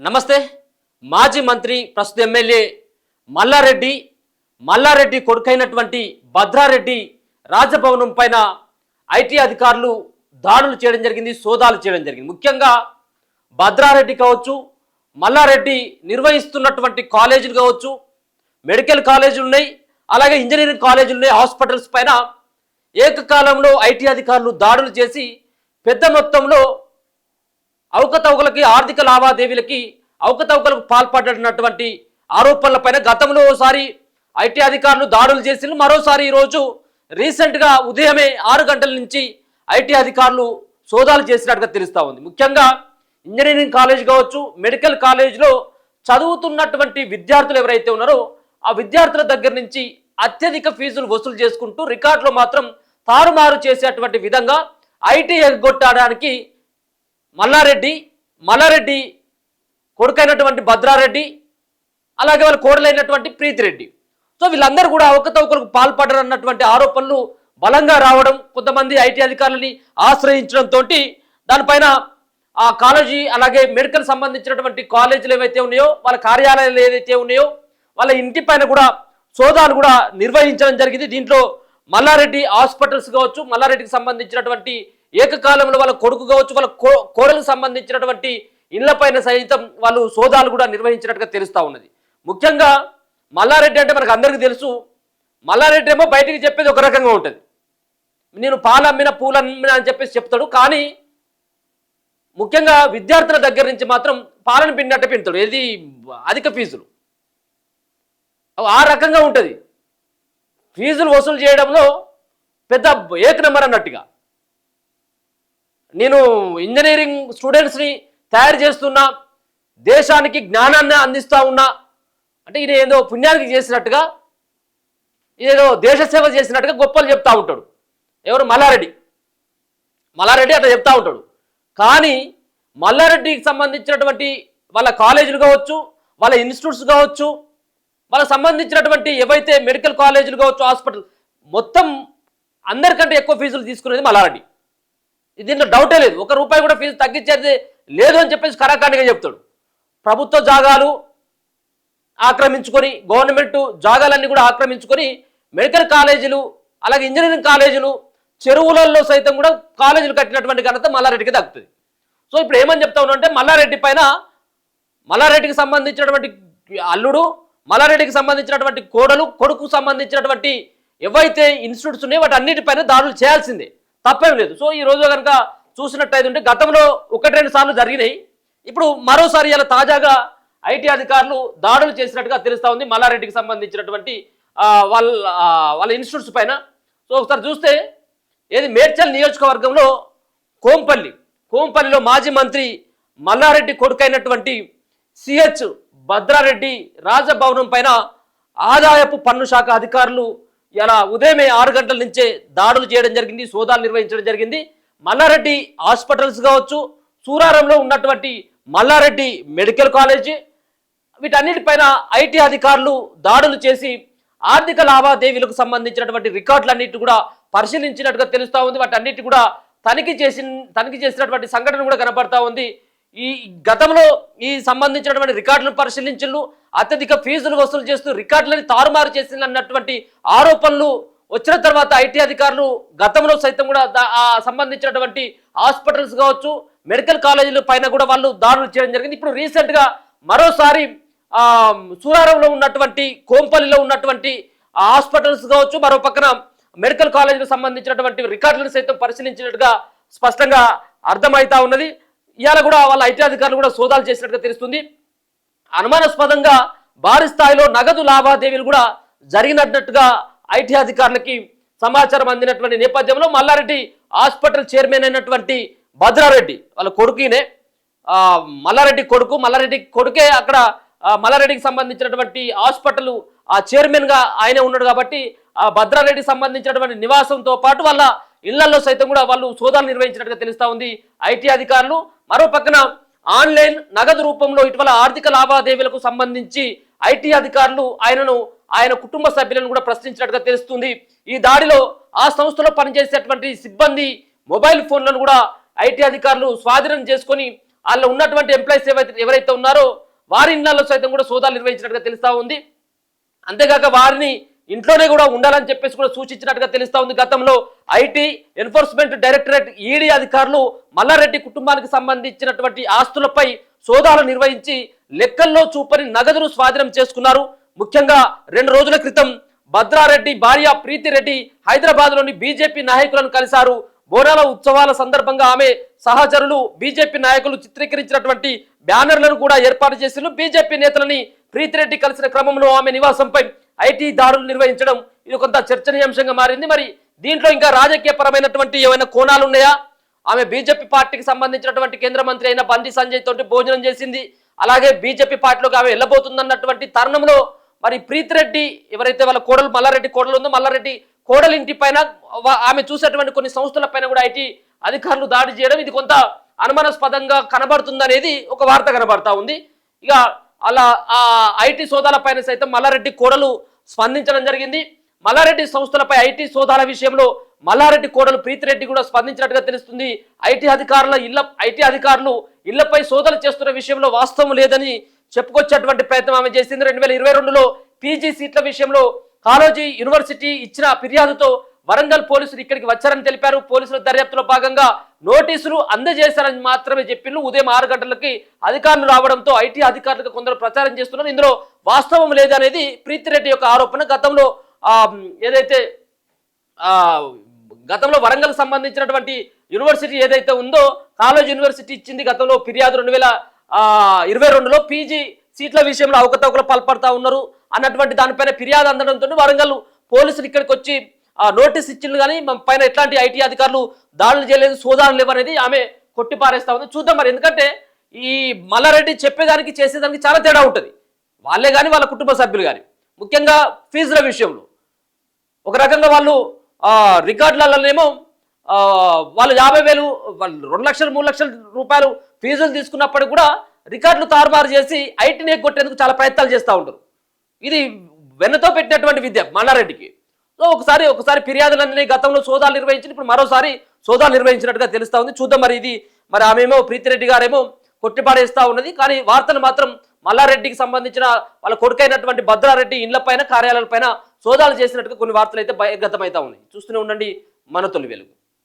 నమస్తే. మాజీ మంత్రి ప్రస్తుత ఎమ్మెల్యే మల్లారెడ్డి కొడుకైనటువంటి భద్రారెడ్డి రాజభవనం పైన ఐటీ అధికారులు దాడులు చేయడం జరిగింది, సోదాలు చేయడం జరిగింది. ముఖ్యంగా భద్రారెడ్డి కావచ్చు, మల్లారెడ్డి నిర్వహిస్తున్నటువంటి కాలేజీలు కావచ్చు, మెడికల్ కాలేజీలు ఉన్నాయి, అలాగే ఇంజనీరింగ్ కాలేజీలు ఉన్నాయి, హాస్పిటల్స్ పైన ఏకకాలంలో ఐటీ అధికారులు దాడులు చేసి పెద్ద మొత్తంలో అవకతవకలకి, ఆర్థిక లావాదేవీలకి అవకతవకలకు పాల్పడినటువంటి ఆరోపణలపైన గతంలో ఓసారి ఐటీ అధికారులు దాడులు చేసి మరోసారి ఈరోజు రీసెంట్గా ఉదయమే 6 గంటల నుంచి ఐటీ అధికారులు సోదాలు చేసినట్టుగా తెలుస్తూ ఉంది. ముఖ్యంగా ఇంజనీరింగ్ కాలేజ్ కావచ్చు, మెడికల్ కాలేజ్లో చదువుతున్నటువంటి విద్యార్థులు ఎవరైతే ఉన్నారో ఆ విద్యార్థుల దగ్గర నుంచి అత్యధిక ఫీజులు వసూలు చేసుకుంటూ రికార్డులో మాత్రం తారుమారు చేసేటువంటి విధంగా ఐటీ ఎగ్గొట్టడానికి మల్లారెడ్డి కొడుకైనటువంటి భద్రారెడ్డి, అలాగే వాళ్ళ కోడలైనటువంటి ప్రీతిరెడ్డి, సో వీళ్ళందరూ కూడా అవకతవకలకు పాల్పడరన్నటువంటి ఆరోపణలు బలంగా రావడం, కొంతమంది ఐటీ అధికారులని ఆశ్రయించడంతో దానిపైన ఆ కాలేజీ అలాగే మెడికల్ సంబంధించినటువంటి కాలేజీలు ఏవైతే ఉన్నాయో, వాళ్ళ కార్యాలయాలు ఏవైతే ఉన్నాయో వాళ్ళ ఇంటి పైన కూడా సోదాలు కూడా నిర్వహించడం జరిగింది. దీంట్లో మల్లారెడ్డి హాస్పిటల్స్ కావచ్చు, మల్లారెడ్డికి సంబంధించినటువంటి ఏకకాలంలో వాళ్ళ కొడుకు కావచ్చు, వాళ్ళ కోడలకు సంబంధించినటువంటి ఇళ్లపైన సైతం వాళ్ళు సోదాలు కూడా నిర్వహించినట్టుగా తెలుస్తూ ఉన్నది. ముఖ్యంగా మల్లారెడ్డి అంటే మనకు అందరికీ తెలుసు, మల్లారెడ్డి ఏమో బయటికి చెప్పేది ఒక రకంగా ఉంటుంది, నేను పాలమ్మిన పూలమ్మిన అని చెప్పేసి చెప్తాడు, కానీ ముఖ్యంగా విద్యార్థుల దగ్గర నుంచి మాత్రం పాలన పిండినట్టే పిండుతాడు. ఏది అధిక ఫీజులు ఆ రకంగా ఉంటుంది, ఫీజులు వసూలు చేయడంలో పెద్ద ఏక నెంబర్ అన్నట్టుగా. నేను ఇంజనీరింగ్ స్టూడెంట్స్ని తయారు చేస్తున్నా, దేశానికి జ్ఞానాన్ని అందిస్తూ ఉన్నా అంటే ఇది ఏదో పుణ్యానికి చేసినట్టుగా, ఏదో దేశ సేవ చేసినట్టుగా గొప్పలు చెప్తూ ఉంటాడు. ఎవరు? మల్లారెడ్డి అట్లా చెప్తూ ఉంటాడు. కానీ మల్లారెడ్డికి సంబంధించినటువంటి వాళ్ళ కాలేజీలు కావచ్చు, వాళ్ళ ఇన్స్టిట్యూట్స్ కావచ్చు, వాళ్ళకి సంబంధించినటువంటి ఏవైతే మెడికల్ కాలేజీలు కావచ్చు, హాస్పిటల్ మొత్తం అందరికంటే ఎక్కువ ఫీజులు తీసుకునేది మల్లారెడ్డి. దీంట్లో డౌటే లేదు, ₹1 కూడా ఫీజు తగ్గించేది లేదు అని చెప్పేసి కరాఖండిగా చెప్తాడు. ప్రభుత్వ జాగాలు ఆక్రమించుకొని, గవర్నమెంట్ జాగాలన్నీ కూడా ఆక్రమించుకొని మెడికల్ కాలేజీలు అలాగే ఇంజనీరింగ్ కాలేజీలు, చెరువులలో సైతం కూడా కాలేజీలు కట్టినటువంటి ఘనత మల్లారెడ్డికి దక్కుతుంది. సో ఇప్పుడు ఏమని చెప్తా ఉన్నా అంటే మల్లారెడ్డికి సంబంధించినటువంటి అల్లుడు, మల్లారెడ్డికి సంబంధించినటువంటి కోడలు, కొడుకు సంబంధించినటువంటి ఏవైతే ఇన్స్టిట్యూట్స్ ఉన్నాయో వాటి అన్నిటిపైన దాడులు చేయాల్సిందే, తప్పేం లేదు. సో ఈ రోజు కనుక చూసినట్టయితే గతంలో 1-2 సార్లు జరిగినాయి, ఇప్పుడు మరోసారి ఇలా తాజాగా ఐటీ అధికారులు దాడులు చేసినట్టుగా తెలుస్తూ ఉంది మల్లారెడ్డికి సంబంధించినటువంటి వాళ్ళ ఇన్స్టిట్యూట్స్ పైన. సో ఒకసారి చూస్తే ఏది మేడ్చల్ నియోజకవర్గంలో కోంపల్లిలో మాజీ మంత్రి మల్లారెడ్డి కొడుకైనటువంటి సిహెచ్ భద్రారెడ్డి రాజభవనం పైన ఆదాయపు పన్ను శాఖ అధికారులు ఇలా ఉదయమే 6 గంటల నుంచే దాడులు చేయడం జరిగింది, సోదాలు నిర్వహించడం జరిగింది. మల్లారెడ్డి హాస్పిటల్స్ కావచ్చు, సూరారంలో ఉన్నటువంటి మల్లారెడ్డి మెడికల్ కాలేజీ, వీటన్నిటిపైన ఐటీ అధికారులు దాడులు చేసి ఆర్థిక లావాదేవీలకు సంబంధించినటువంటి రికార్డులన్నిటి కూడా పరిశీలించినట్టుగా తెలుస్తూ ఉంది. వాటన్నిటి కూడా తనిఖీ చేసినటువంటి సంఘటన కూడా కనపడతా ఉంది. ఈ గతంలో ఈ సంబంధించినటువంటి రికార్డులను పరిశీలించు, అత్యధిక ఫీజులు వసూలు చేస్తూ రికార్డులని తారుమారు చేసినటువంటి ఆరోపణలు వచ్చిన తర్వాత ఐటీ అధికారులు గతంలో సైతం కూడా సంబంధించినటువంటి హాస్పిటల్స్ కావచ్చు, మెడికల్ కాలేజీల పైన కూడా వాళ్ళు దాడులు చేయడం జరిగింది. ఇప్పుడు రీసెంట్గా మరోసారి సూరారంలో ఉన్నటువంటి, కోంపల్లిలో ఉన్నటువంటి హాస్పిటల్స్ కావచ్చు, మరో పక్కన మెడికల్ కాలేజీలకు సంబంధించినటువంటి రికార్డులను సైతం పరిశీలించినట్టుగా స్పష్టంగా అర్థమవుతా ఉన్నది. ఇవాళ కూడా వాళ్ళ ఐటీ అధికారులు కూడా సోదాలు చేసినట్టుగా తెలుస్తుంది. అనుమానాస్పదంగా భారీ స్థాయిలో నగదు లావాదేవీలు కూడా జరిగినట్టుగా ఐటీ అధికారులకి సమాచారం అందినటువంటి నేపథ్యంలో మల్లారెడ్డి హాస్పిటల్ చైర్మన్ అయినటువంటి భద్రారెడ్డి వాళ్ళ కొడుకునే, మల్లారెడ్డి కొడుకే అక్కడ మల్లారెడ్డికి సంబంధించినటువంటి హాస్పిటల్ ఆ చైర్మన్గా ఆయనే ఉన్నాడు. కాబట్టి ఆ భద్రారెడ్డికి సంబంధించినటువంటి నివాసంతో పాటు వాళ్ళ ఇళ్లలో సైతం కూడా వాళ్ళు సోదాలు నిర్వహించినట్టుగా తెలుస్తూ ఉంది ఐటీ అధికారులు. మరో పక్కన ఆన్లైన్ నగదు రూపంలో ఇటీవల ఆర్థిక లావాదేవీలకు సంబంధించి ఐటీ అధికారులు ఆయన కుటుంబ సభ్యులను కూడా ప్రశ్నించినట్టుగా తెలుస్తుంది. ఈ దాడిలో ఆ సంస్థలో పనిచేసేటువంటి సిబ్బంది మొబైల్ ఫోన్లను కూడా ఐటీ అధికారులు స్వాధీనం చేసుకొని వాళ్ళు ఉన్నటువంటి ఎంప్లాయీస్ ఎవరైతే ఉన్నారో వారి ఇళ్లలో సైతం కూడా సోదాలు నిర్వహించినట్టుగా తెలుస్తా ఉంది. అంతేకాక వారిని ఇంట్లోనే కూడా ఉండాలని చెప్పేసి కూడా సూచించినట్టుగా తెలుస్తా ఉంది. గతంలో ఐటీ ఎన్ఫోర్స్మెంట్ డైరెక్టరేట్ ఈడీ అధికారులు మల్లారెడ్డి కుటుంబానికి సంబంధించినటువంటి ఆస్తులపై సోదాలు నిర్వహించి లెక్కల్లో చూపని నగదును స్వాధీనం చేసుకున్నారు. ముఖ్యంగా 2 రోజుల క్రితం భద్రారెడ్డి భార్య ప్రీతిరెడ్డి హైదరాబాద్లోని బీజేపీ నాయకులను కలిశారు. బోనాల ఉత్సవాల సందర్భంగా ఆమె సహచరులు బీజేపీ నాయకులు చిత్రీకరించినటువంటి బ్యానర్లను కూడా ఏర్పాటు చేసిన బీజేపీ నేతలని ప్రీతిరెడ్డి కలిసిన క్రమంలో ఆమె నివాసంపై ఐటీ దాడులు నిర్వహించడం ఇది కొంత చర్చనీయాంశంగా మారింది. మరి దీంట్లో ఇంకా రాజకీయ పరమైనటువంటి ఏమైనా కోణాలు ఉన్నాయా? ఆమె బీజేపీ పార్టీకి సంబంధించినటువంటి కేంద్ర మంత్రి అయిన బండి సంజయ్ తోటి భోజనం చేసింది. అలాగే బీజేపీ పార్టీలోకి ఆమె వెళ్ళబోతుందన్నటువంటి తరుణంలో మరి ప్రీతిరెడ్డి ఎవరైతే వాళ్ళ కోడలు మల్లారెడ్డి కోడలు ఉందో మల్లారెడ్డి కోడలి ఇంటి పైన ఆమె చూసేటువంటి కొన్ని సంస్థల పైన కూడా ఐటీ అధికారులు దాడి చేయడం ఇది కొంత అనుమానాస్పదంగా కనబడుతుందనేది ఒక వార్త కనబడతా ఉంది. ఇక అలా ఆ ఐటీ సోదాల పైన సైతం మల్లారెడ్డి కోడలు స్పందించడం జరిగింది. మల్లారెడ్డి సంస్థలపై ఐటీ సోదాల విషయంలో మల్లారెడ్డి కోడలు ప్రీతిరెడ్డి కూడా స్పందించినట్టుగా తెలుస్తుంది. ఐటీ అధికారులు ఇళ్లపై సోదాలు చేస్తున్న విషయంలో వాస్తవం లేదని చెప్పుకొచ్చేటువంటి ప్రయత్నం ఆమె చేసింది. 2022లో పీజీ సీట్ల విషయంలో కాళోజీ యూనివర్సిటీ ఇచ్చిన ఫిర్యాదుతో వరంగల్ పోలీసులు ఇక్కడికి వచ్చారని తెలిపారు. పోలీసుల దర్యాప్తులో భాగంగా నోటీసులు అందజేశారని మాత్రమే చెప్పిండ్రు. ఉదయం 6 గంటలకి అధికారులు రావడంతో ఐటీ అధికారులకు కొందరు ప్రచారం చేస్తున్నారు. ఇందులో వాస్తవం లేదనేది ప్రీతిరెడ్డి యొక్క ఆరోపణ. గతంలో వరంగల్ సంబంధించినటువంటి యూనివర్సిటీ ఏదైతే ఉందో కాలేజ్ యూనివర్సిటీ ఇచ్చింది గతంలో ఫిర్యాదు 2022లో పీజీ సీట్ల విషయంలో అవకతవకలు పాల్పడతా ఉన్నారు అన్నటువంటి దానిపైన ఫిర్యాదు అందడంతో వరంగల్ పోలీసులు ఇక్కడికి వచ్చి నోటీస్ ఇచ్చింది. కానీ పైన ఎట్లాంటి ఐటీ అధికారులు దాడులు చేయలేదు, సోదాలు లేవనేది ఆమె కొట్టిపారేస్తా ఉంది. చూద్దాం మరి, ఎందుకంటే ఈ మల్లారెడ్డి చెప్పేదానికి చేసేదానికి చాలా తేడా ఉంటుంది. వాళ్ళే కానీ వాళ్ళ కుటుంబ సభ్యులు కానీ ముఖ్యంగా ఫీజుల విషయంలో ఒక రకంగా వాళ్ళు రికార్డులలోనేమో వాళ్ళు 50,000 వాళ్ళు 2 లక్షలు 3 లక్షల రూపాయలు ఫీజులు తీసుకున్నప్పటికీ కూడా రికార్డులు తారుమారు చేసి ఐటీని ఎగ్గొట్టేందుకు చాలా ప్రయత్నాలు చేస్తూ ఉంటారు. ఇది వెన్నతో పెట్టినటువంటి విద్య మల్లారెడ్డికి. సో ఒకసారి ఫిర్యాదులన్నీ గతంలో సోదాలు నిర్వహించి ఇప్పుడు మరోసారి సోదాలు నిర్వహించినట్టుగా తెలుస్తా ఉంది. చూద్దాం మరి ఆమెమో ప్రీతిరెడ్డి గారేమో కొట్టిపాడేస్తా ఉన్నది. కానీ వార్తలు మాత్రం మల్లారెడ్డికి సంబంధించిన వాళ్ళ కొడుకైనటువంటి భద్రారెడ్డి ఇళ్లపైన కార్యాలయాలపైన సోదాలు చేసినట్టుగా కొన్ని వార్తలు అయితే బహిర్గతమవుతా ఉన్నాయి. చూస్తూనే ఉండండి మన తొలి వెలుగు.